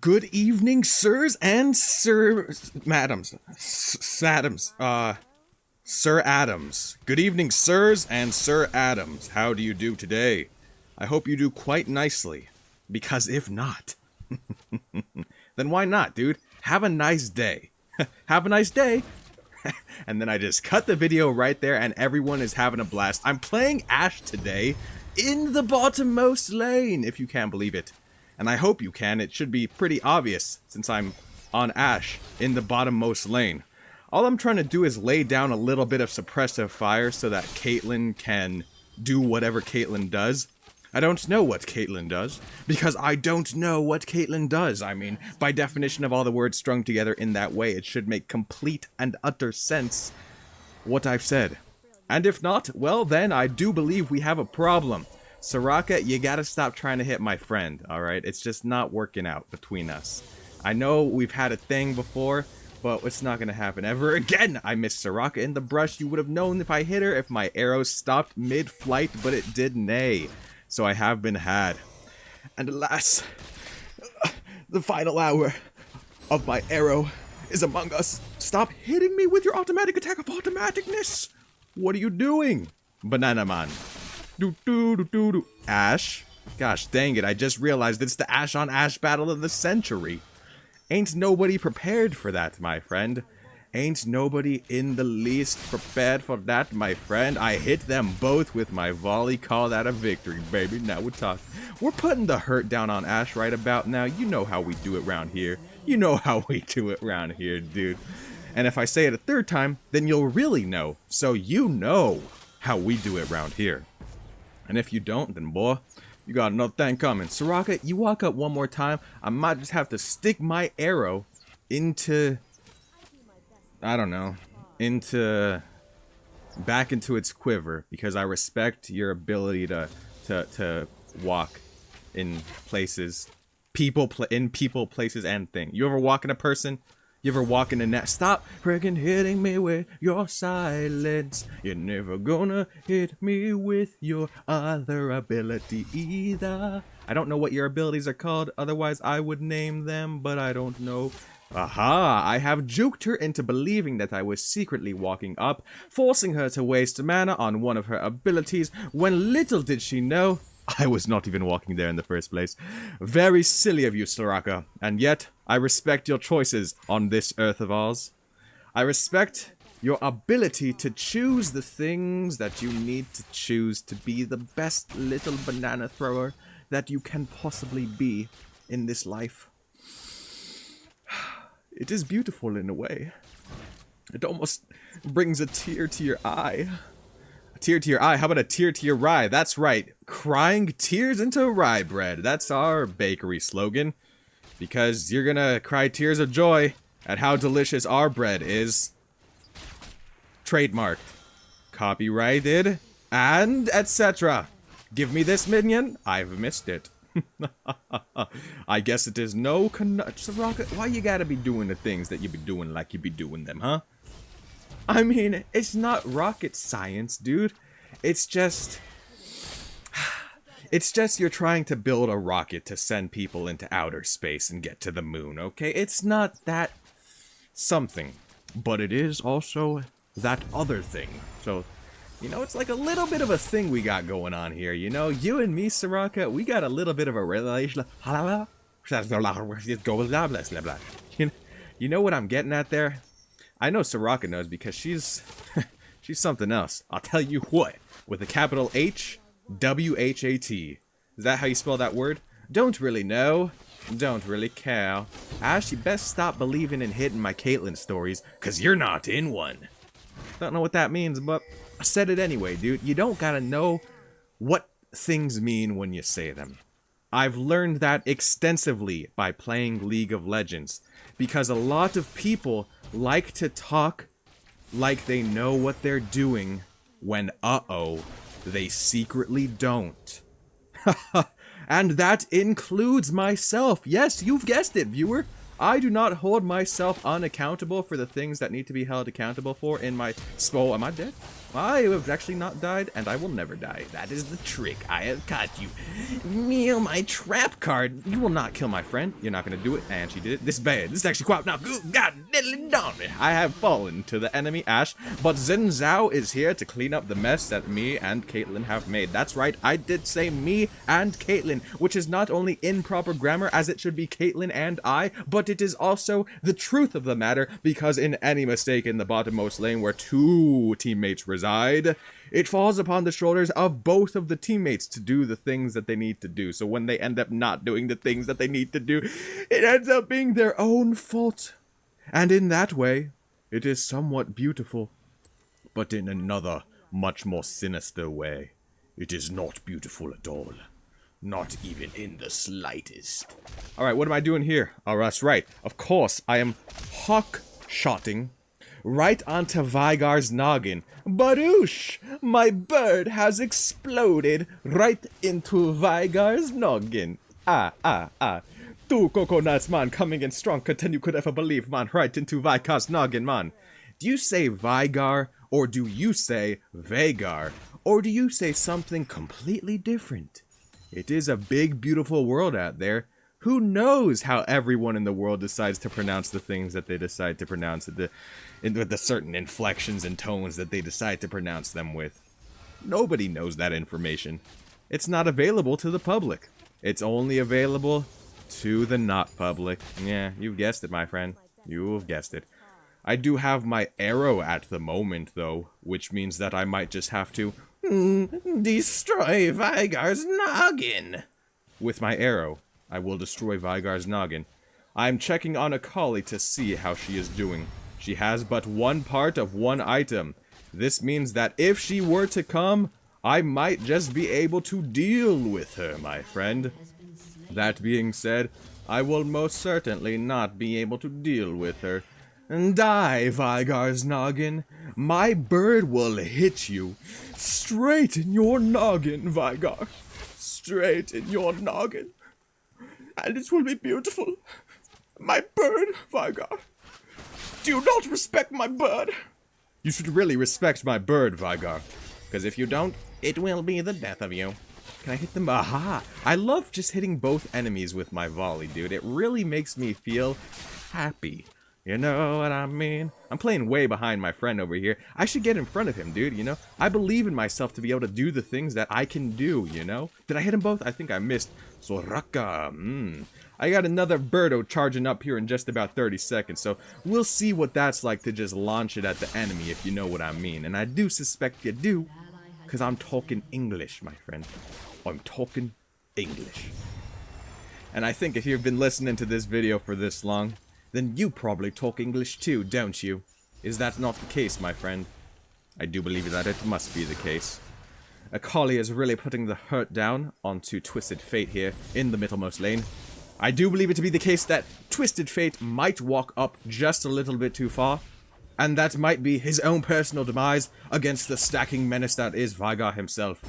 Good evening, sirs and madams. Sir Adams. Good evening, sirs and Sir Adams. How do you do today? I hope you do quite nicely. Because if not, then why not, dude? Have a nice day. Have a nice day. And then I just cut the video right there and everyone is having a blast. I'm playing Ash today in the bottommost lane, if you can believe it. And I hope you can. It should be pretty obvious since I'm on Ash in the bottommost lane. All I'm trying to do is lay down a little bit of suppressive fire so that Caitlyn can do whatever Caitlyn does. I don't know what Caitlyn does, because I don't know what Caitlyn does. I mean, by definition of all the words strung together in that way, it should make complete and utter sense what I've said. And if not, well then, I do believe we have a problem. Soraka, you gotta stop trying to hit my friend, alright? It's just not working out between us. I know we've had a thing before, but it's not gonna happen ever again! I missed Soraka in the brush. You would have known if I hit her if my arrow stopped mid-flight, but it did nay. So I have been had. And alas, the final hour of my arrow is among us. Stop hitting me with your automatic attack of automaticness! What are you doing? Banana Man. Ash? Gosh dang it, I just realized it's the Ash on Ash battle of the century. Ain't nobody prepared for that, my friend. Ain't nobody in the least prepared for that, my friend. I hit them both with my volley. Call that a victory, baby. Now we're talking. We're putting the hurt down on Ash right about now. You know how we do it around here. You know how we do it around here, dude. And if I say it a third time, then you'll really know. So you know how we do it around here. And if you don't, then boy, you got another thing coming. Soraka, you walk up one more time, I might just have to stick my arrow into, I don't know, back into its quiver, because I respect your ability to walk in places, places, and things. You ever walk in a person? You ever walk in a net? Stop freaking hitting me with your silence. You're never gonna hit me with your other ability either. I don't know what your abilities are called, otherwise I would name them, but I don't know. Aha! I have juked her into believing that I was secretly walking up, forcing her to waste mana on one of her abilities, when little did she know I was not even walking there in the first place. Very silly of you, Soraka, and yet I respect your choices on this earth of ours. I respect your ability to choose the things that you need to choose to be the best little banana thrower that you can possibly be in this life. It is beautiful in a way. It almost brings a tear to your eye. Tear to your eye. How about a tear to your rye? That's right. Crying tears into rye bread. That's our bakery slogan. Because you're gonna cry tears of joy at how delicious our bread is. Trademarked. Copyrighted. And etc. Give me this, minion. I've missed it. I guess it is no Soraka, why you gotta be doing the things that you be doing like you be doing them, huh? I mean, it's not rocket science, dude. It's just you're trying to build a rocket to send people into outer space and get to the moon, okay? It's not that something, but it is also that other thing. So, you know, it's like a little bit of a thing we got going on here, you know? You and me, Soraka, we got a little bit of a relation. You know what I'm getting at there? I know Soraka knows because she's something else. I'll tell you what, with a capital H, W-H-A-T. Is that how you spell that word? Don't really know. Don't really care. Ash, you best stop believing in hitting my Caitlyn stories, cause you're not in one. Don't know what that means, but I said it anyway, dude. You don't gotta know what things mean when you say them. I've learned that extensively by playing League of Legends, because a lot of people like to talk like they know what they're doing when, uh-oh, they secretly don't. And that includes myself. Yes, you've guessed it, viewer. I do not hold myself unaccountable for the things that need to be held accountable for in my... Oh, am I dead? I have actually not died, and I will never die. That is the trick. I have caught you. Meow, my trap card. You will not kill my friend. You're not going to do it. And she did it. This is bad. This is actually quite not good. God diddly darn it. I have fallen to the enemy, Ash. But Xin Zhao is here to clean up the mess that me and Caitlyn have made. That's right. I did say me and Caitlyn, which is not only improper grammar as it should be Caitlyn and I, but it is also the truth of the matter, because in any mistake in the bottommost lane where two teammates reside, it falls upon the shoulders of both of the teammates to do the things that they need to do. So when they end up not doing the things that they need to do, it ends up being their own fault. And in that way, it is somewhat beautiful. But in another, much more sinister way, it is not beautiful at all. Not even in the slightest. Alright, what am I doing here? Oh, that's right. Of course, I am hawk-shotting right onto Vygar's noggin. Badoosh! My bird has exploded right into Vygar's noggin. Two coconuts, man, coming in stronger than you could ever believe, man, right into Vygar's noggin, man. Do you say Vygar, or do you say Vagar, or do you say something completely different? It is a big, beautiful world out there. Who knows how everyone in the world decides to pronounce the things that they decide to pronounce with the certain inflections and tones that they decide to pronounce them with. Nobody knows that information. It's not available to the public. It's only available to the not public. Yeah, you've guessed it, my friend. You've guessed it. I do have my arrow at the moment, though, which means that I might just have to destroy Vygar's noggin. With my arrow, I will destroy Vygar's noggin. I'm checking on Akali to see how she is doing. She has but one part of one item. This means that if she were to come, I might just be able to deal with her, my friend. That being said, I will most certainly not be able to deal with her. Die, Vygar's noggin. My bird will hit you. Straight in your noggin, Vygar. Straight in your noggin. And it will be beautiful. My bird, Vygar. Do you not respect my bird? You should really respect my bird, Vygar. Because if you don't, it will be the death of you. Can I hit them? Aha! I love just hitting both enemies with my volley, dude. It really makes me feel happy. You know what I mean? I'm playing way behind my friend over here. I should get in front of him, dude, you know? I believe in myself to be able to do the things that I can do, you know? Did I hit them both? I think I missed. Soraka, I got another Birdo charging up here in just about 30 seconds, so we'll see what that's like to just launch it at the enemy, if you know what I mean. And I do suspect you do, because I'm talking English, my friend. I'm talking English. And I think if you've been listening to this video for this long, then you probably talk English too, don't you? Is that not the case, my friend? I do believe that it must be the case. Akali is really putting the hurt down onto Twisted Fate here in the middlemost lane. I do believe it to be the case that Twisted Fate might walk up just a little bit too far, and that might be his own personal demise against the stacking menace that is Vygar himself.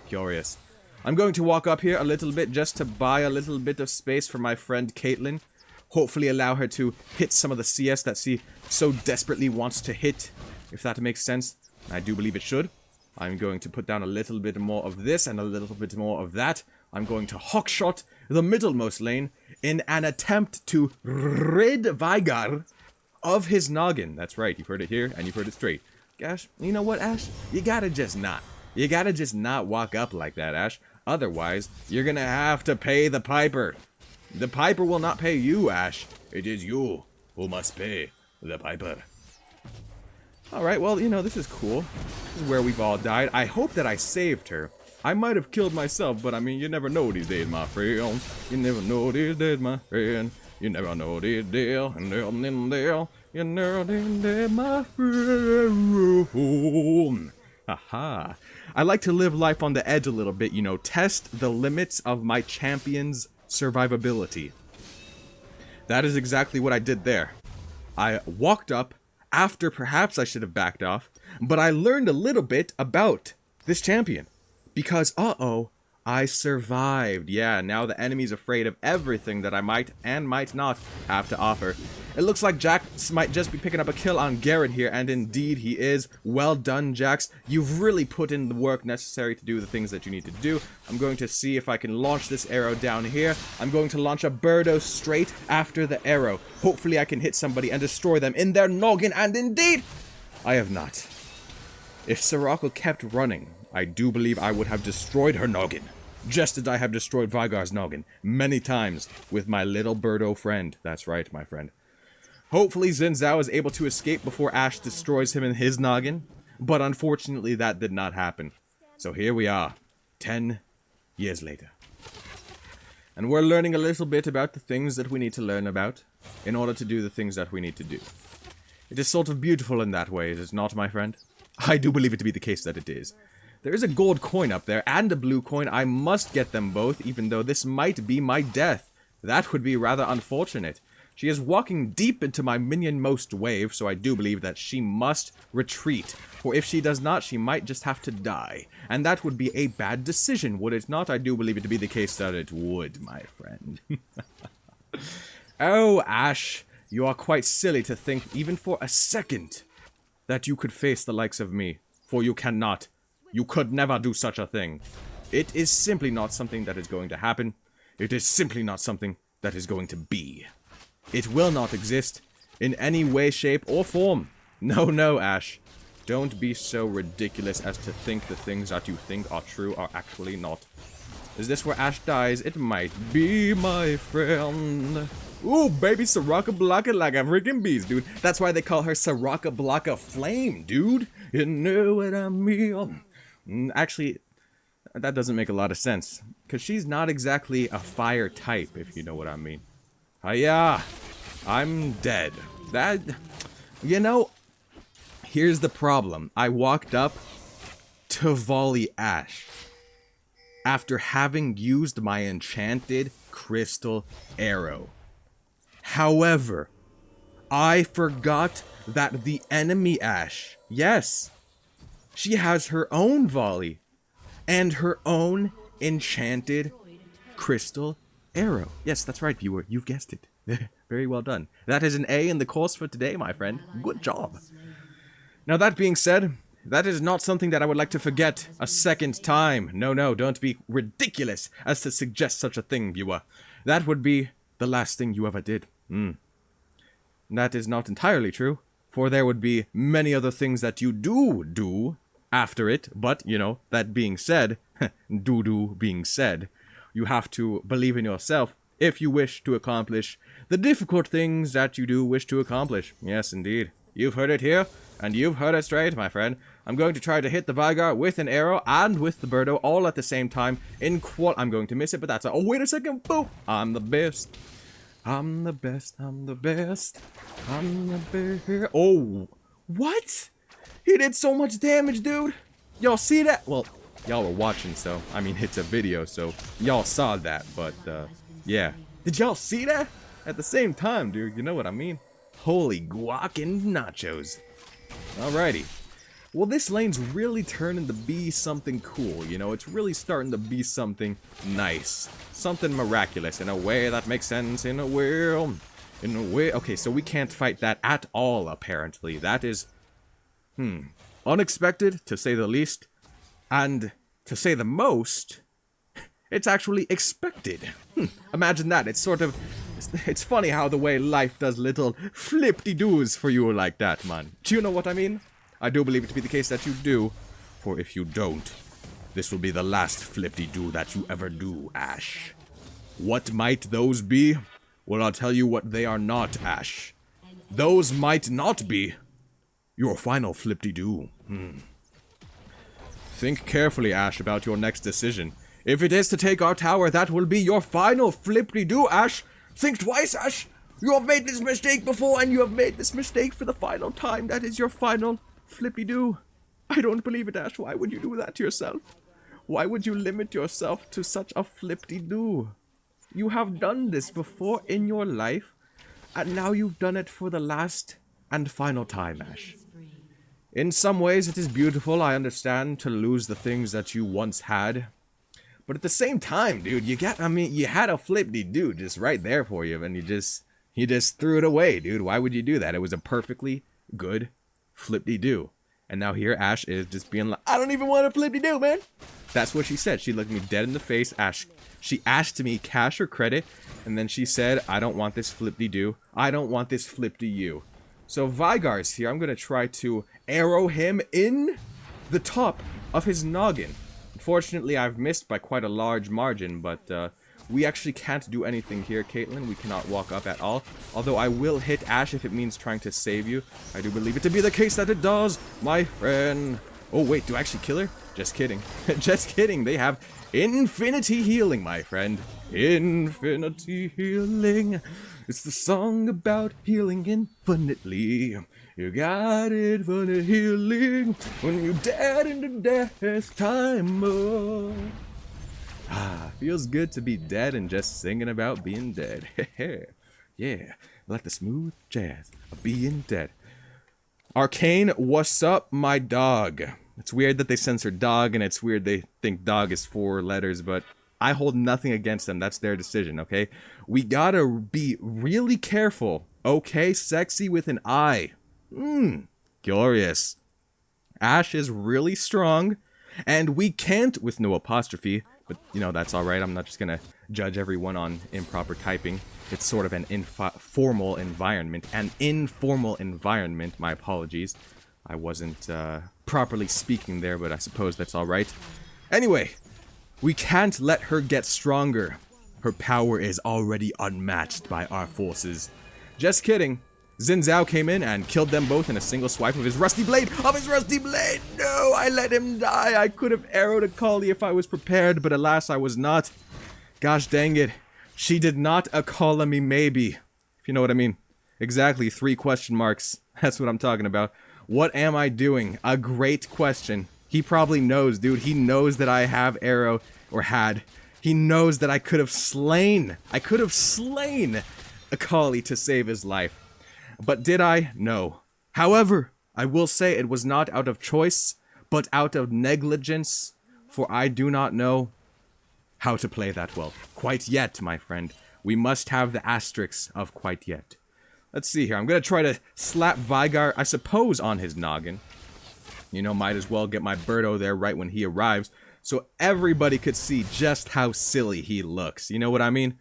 Curious. I'm going to walk up here a little bit just to buy a little bit of space for my friend Caitlyn. Hopefully allow her to hit some of the CS that she so desperately wants to hit, if that makes sense. I do believe it should. I'm going to put down a little bit more of this and a little bit more of that. I'm going to hawkshot the middlemost lane in an attempt to rid Vygar of his noggin. That's right, you've heard it here and you've heard it straight. Ash, you know what, Ash? You gotta just not. You gotta just not walk up like that, Ash. Otherwise, you're gonna have to pay the piper. The piper will not pay you, Ash. It is you who must pay the piper. Alright, well, you know, this is cool. This is where we've all died. I hope that I saved her. I might have killed myself, but I mean, you never know these days, my friend. You never know these days, my friend. You never know these days, and they'll, you never these days, my friend. Aha. I like to live life on the edge a little bit, you know, test the limits of my champion's survivability. That is exactly what I did there. I walked up after perhaps I should have backed off, but I learned a little bit about this champion. Because, I survived. Yeah, now the enemy's afraid of everything that I might and might not have to offer. It looks like Jax might just be picking up a kill on Garrett here, and indeed he is. Well done, Jax. You've really put in the work necessary to do the things that you need to do. I'm going to see if I can launch this arrow down here. I'm going to launch a Birdo straight after the arrow. Hopefully I can hit somebody and destroy them in their noggin, and indeed, I have not. If Soraka kept running, I do believe I would have destroyed her noggin. Just as I have destroyed Vygar's noggin many times with my little Birdo friend. That's right, my friend. Hopefully Xin Zhao is able to escape before Ashe destroys him in his noggin, but unfortunately that did not happen. So here we are, 10 years later. And we're learning a little bit about the things that we need to learn about in order to do the things that we need to do. It is sort of beautiful in that way, is it not, my friend? I do believe it to be the case that it is. There is a gold coin up there, and a blue coin. I must get them both, even though this might be my death. That would be rather unfortunate. She is walking deep into my minion-most wave, so I do believe that she must retreat. For if she does not, she might just have to die. And that would be a bad decision, would it not? I do believe it to be the case that it would, my friend. Oh, Ashe, you are quite silly to think, even for a second, that you could face the likes of me. For you cannot. You could never do such a thing. It is simply not something that is going to happen. It is simply not something that is going to be. It will not exist in any way, shape, or form. No, no, Ashe. Don't be so ridiculous as to think the things that you think are true are actually not. Is this where Ashe dies? It might be, my friend. Ooh, baby Soraka Blocka like a freaking beast, dude. That's why they call her Soraka Blocka Flame, dude. You know what I mean? Actually, that doesn't make a lot of sense. Because she's not exactly a fire type, if you know what I mean. Hiya! I'm dead. That... You know, here's the problem. I walked up to volley Ashe after having used my enchanted crystal arrow. However, I forgot that the enemy Ashe, yes, she has her own volley and her own enchanted crystal arrow. Yes, that's right, viewer. You've guessed it. Very well done. That is an A in the course for today, my friend. Good job. Now, that being said, that is not something that I would like to forget a second time. No, no, don't be ridiculous as to suggest such a thing, viewer. That would be the last thing you ever did. That is not entirely true, for there would be many other things that you do after it, but, you know, that being said, do being said, you have to believe in yourself if you wish to accomplish the difficult things that you do wish to accomplish. Yes, indeed. You've heard it here, and you've heard it straight, my friend. I'm going to try to hit the Vygar with an arrow and with the Birdo all at the same time in I'm going to miss it, but that's oh, wait a second. Boom! I'm the best. I'm the best. I'm the best. I'm the best. Oh, what? He did so much damage, dude. Y'all see that? Well, y'all were watching, so, I mean, it's a video, so y'all saw that, but, yeah. Did y'all see that? At the same time, dude, you know what I mean? Holy guac and nachos. Alrighty. Well, this lane's really turning to be something cool, you know? It's really starting to be something nice. Something miraculous in a way that makes sense, in a way... Okay, so we can't fight that at all, apparently. That is... unexpected, to say the least. And, to say the most, it's actually expected. Imagine that. It's sort of... It's funny how the way life does little flip-de-doos for you like that, man. Do you know what I mean? I do believe it to be the case that you do. For if you don't, this will be the last flip-de-doo that you ever do, Ashe. What might those be? Well, I'll tell you what they are not, Ashe. Those might not be your final flip-de-doo. Think carefully, Ashe, about your next decision. If it is to take our tower, that will be your final flip-de-doo, Ashe. Think twice, Ashe. You have made this mistake before, and you have made this mistake for the final time. That is your final flippy-doo. I don't believe it, Ashe. Why would you do that to yourself? Why would you limit yourself to such a flippy-doo? You have done this before in your life, and now you've done it for the last and final time, Ashe. In some ways, it is beautiful, I understand, to lose the things that you once had. But at the same time, dude, you had a flippy-doo just right there for you, and you just You just threw it away, dude. Why would you do that? It was a perfectly good flip-de-doo. And now here Ashe is just being like, I don't even want a flip-de-doo, man. That's what she said. She looked me dead in the face. She asked me cash or credit. And then she said, I don't want this flip-de-doo. I don't want this flip-de-you. So Vygar's here. I'm going to try to arrow him in the top of his noggin. Unfortunately, I've missed by quite a large margin, but we actually can't do anything here, Caitlyn. We cannot walk up at all. Although I will hit Ashe if it means trying to save you. I do believe it to be the case that it does, my friend. Oh, wait, do I actually kill her? Just kidding. Just kidding. They have infinity healing, my friend. Infinity healing. It's the song about healing infinitely. You got infinite healing when you dead in the death time. Oh. Feels good to be dead and just singing about being dead. Yeah, like the smooth jazz of being dead. Arcane, what's up, my dog? It's weird that they censor dog, and it's weird they think dog is 4 letters, but I hold nothing against them. That's their decision, okay? We gotta be really careful, okay? Sexy with an I. Glorious. Ashe is really strong, and we can't, with no apostrophe, but, you know, that's alright. I'm not just gonna judge everyone on improper typing. It's sort of an informal environment. An informal environment, my apologies. I wasn't properly speaking there, but I suppose that's alright. Anyway, we can't let her get stronger. Her power is already unmatched by our forces. Just kidding. Xin Zhao came in and killed them both in a single swipe of his rusty blade. No, I let him die. I could have arrowed Akali if I was prepared, but alas, I was not. Gosh dang it. She did not Akali me maybe. If you know what I mean. Exactly, 3 question marks. That's what I'm talking about. What am I doing? A great question. He probably knows, dude. He knows that I have arrow, or had. He knows that I could have slain. Akali to save his life. But did I? No. However, I will say it was not out of choice, but out of negligence, for I do not know how to play that well. Quite yet, my friend. We must have the asterisks of quite yet. Let's see here. I'm going to try to slap Vygar, I suppose, on his noggin. You know, might as well get my Birdo there right when he arrives, so everybody could see just how silly he looks. You know what I mean?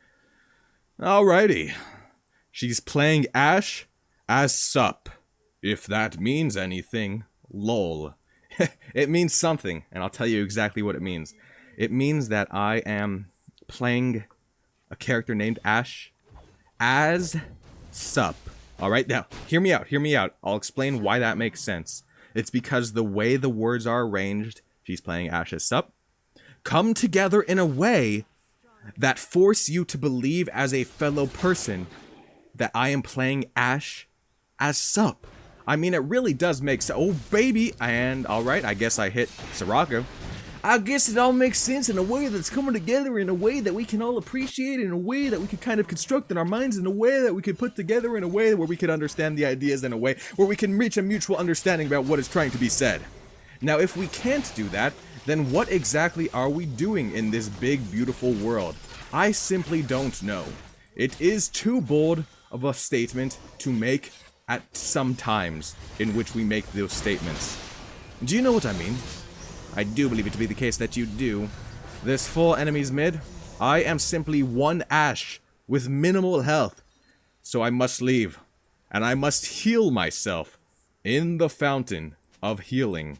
Alrighty. She's playing Ashe as sup, if that means anything. Lol. It means something, and I'll tell you exactly what it means. It means that I am playing a character named Ashe as sup. Alright, now, hear me out. I'll explain why that makes sense. It's because the way the words are arranged, she's playing Ashe as sup, come together in a way that force you to believe as a fellow person that I am playing Ashe as sup. I mean, it really does make sense. Oh, baby. And, alright, I guess I hit Soraka. I guess it all makes sense in a way that's coming together in a way that we can all appreciate, in a way that we can kind of construct in our minds, in a way that we can put together, in a way where we can understand the ideas, in a way where we can reach a mutual understanding about what is trying to be said. Now, if we can't do that, then what exactly are we doing in this big, beautiful world? I simply don't know. It is too bold of a statement to make at some times in which we make those statements. Do you know what I mean? I do believe it to be the case that you do. There's 4 enemies mid. I am simply one Ashe with minimal health. So I must leave. And I must heal myself in the fountain of healing.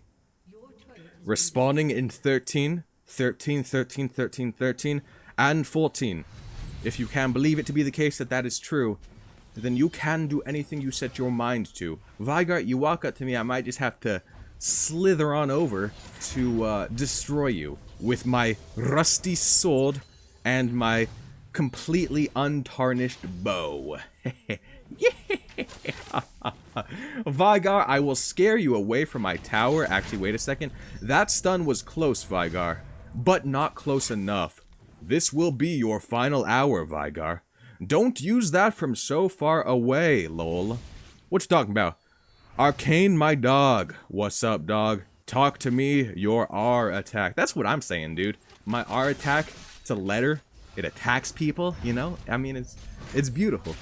Respawning in 13, 13, 13, 13, 13, and 14. If you can believe it to be the case that that is true, then you can do anything you set your mind to. Vygar, you walk up to me, I might just have to slither on over to destroy you with my rusty sword and my completely untarnished bow. Vygar, I will scare you away from my tower. Actually, wait a second. That stun was close, Vygar, but not close enough. This will be your final hour, Vygar. Don't use that from so far away, lol. What you talking about? Arcane, my dog. What's up, dog? Talk to me, your R attack. That's what I'm saying, dude. My R attack, it's a letter. It attacks people, you know? I mean, it's beautiful.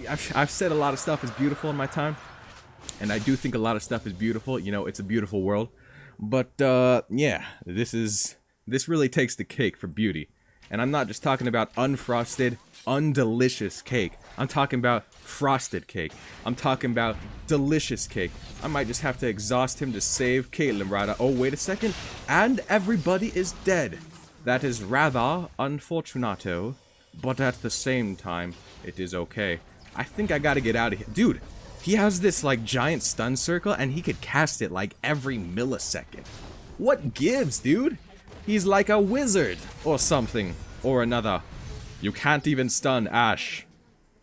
I've said a lot of stuff is beautiful in my time, and I do think a lot of stuff is beautiful. You know, it's a beautiful world. But yeah, this really takes the cake for beauty. And I'm not just talking about unfrosted, undelicious cake. I'm talking about frosted cake. I'm talking about delicious cake. I might just have to exhaust him to save Caitlyn Ryder. Oh, wait a second. And everybody is dead. That is rather unfortunato. But at the same time, it is okay. I think I gotta get out of here. Dude, he has this, like, giant stun circle, and he could cast it, like, every millisecond. What gives, dude? He's like a wizard, or something, or another. You can't even stun Ashe.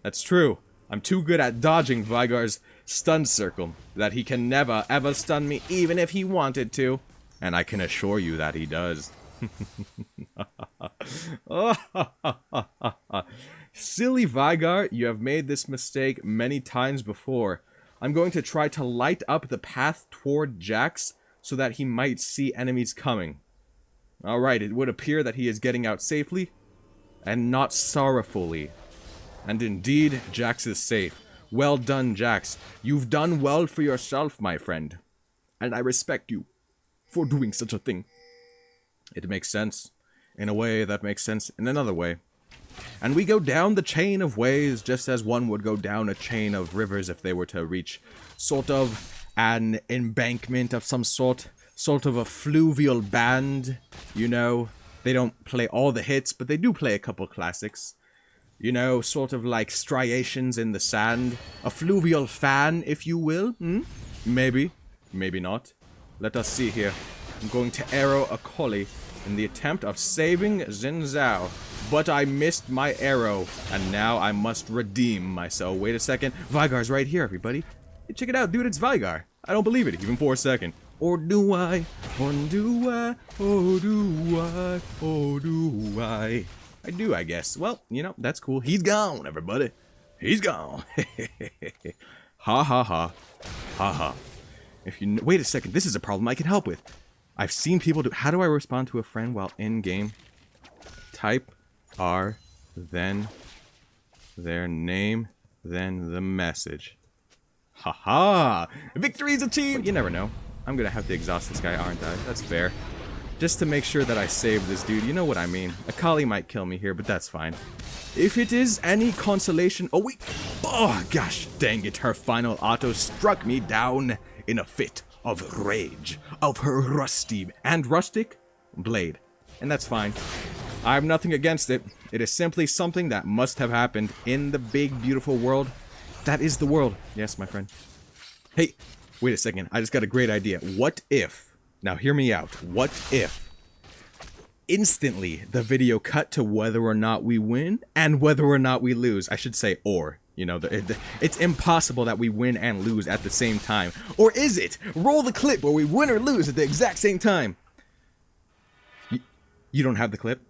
That's true. I'm too good at dodging Vygar's stun circle that he can never, ever stun me, even if he wanted to. And I can assure you that he does. Silly Vygar, you have made this mistake many times before. I'm going to try to light up the path toward Jax so that he might see enemies coming. Alright, it would appear that he is getting out safely, and not sorrowfully. And indeed, Jax is safe. Well done, Jax. You've done well for yourself, my friend. And I respect you for doing such a thing. It makes sense. In a way that makes sense in another way. And we go down the chain of ways just as one would go down a chain of rivers if they were to reach sort of an embankment of some sort. Sort of a fluvial band, you know. They don't play all the hits, but they do play a couple classics. You know, sort of like striations in the sand. A fluvial fan, if you will. Maybe. Maybe not. Let us see here. I'm going to arrow a collie in the attempt of saving Xin Zhao. But I missed my arrow, and now I must redeem myself. Wait a second. Vygar's right here, everybody. Hey, check it out, dude. It's Vygar. I don't believe it, even for a second. Or do I? Or do I? Oh, do I? Oh, do I? I do, I guess. Well, you know, that's cool. He's gone, everybody. He's gone. Ha ha ha. Ha ha. If you wait a second, this is a problem I can help with. I've seen people do. How do I respond to a friend while in game? Type R, then their name, then the message. Ha ha! Victory's achieved! You never know. I'm gonna have to exhaust this guy, aren't I? That's fair. Just to make sure that I save this dude. You know what I mean. Akali might kill me here, but that's fine. If it is any consolation... Oh, wait! Oh, gosh dang it. Her final auto struck me down in a fit of rage of her rusty and rustic blade. And that's fine. I have nothing against it. It is simply something that must have happened in the big, beautiful world. That is the world. Yes, my friend. Hey, wait a second. I just got a great idea. What if... Now, hear me out. What if... instantly the video cut to whether or not we win and whether or not we lose. I should say or. You know, it's impossible that we win and lose at the same time. Or is it? Roll the clip where we win or lose at the exact same time. You don't have the clip?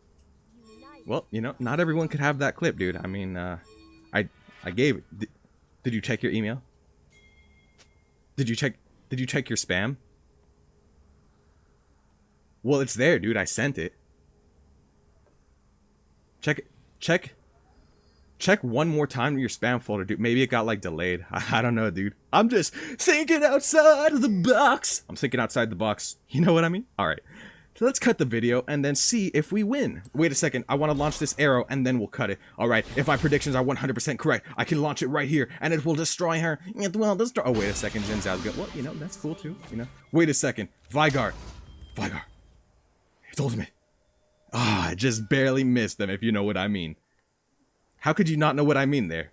Well, you know, not everyone could have that clip, dude. I mean, I gave it. Did you check your email? Did you check your spam? Well, it's there, dude. I sent it. Check one more time to your spam folder, dude. Maybe it got, like, delayed. I don't know, dude. I'm just thinking outside of the box. I'm thinking outside the box. You know what I mean? All right. So let's cut the video and then see if we win. Wait a second. I want to launch this arrow and then we'll cut it. All right. If my predictions are 100% correct, I can launch it right here and it will destroy her. It will destroy... Oh, wait a second. Xin Zhao's good. Well, you know, that's cool too, you know. Wait a second. Vygar. It's ultimate. Ah, I just barely missed them, if you know what I mean. How could you not know what I mean there?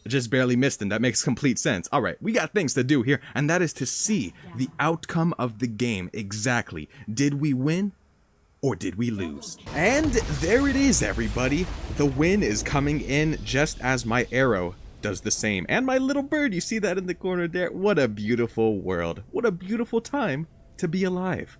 I just barely missed them. That makes complete sense. All right, we got things to do here, and that is to see the outcome of the game exactly. Did we win or did we lose? And there it is, everybody. The win is coming in just as my arrow does the same. And my little bird, you see that in the corner there? What a beautiful world. What a beautiful time to be alive.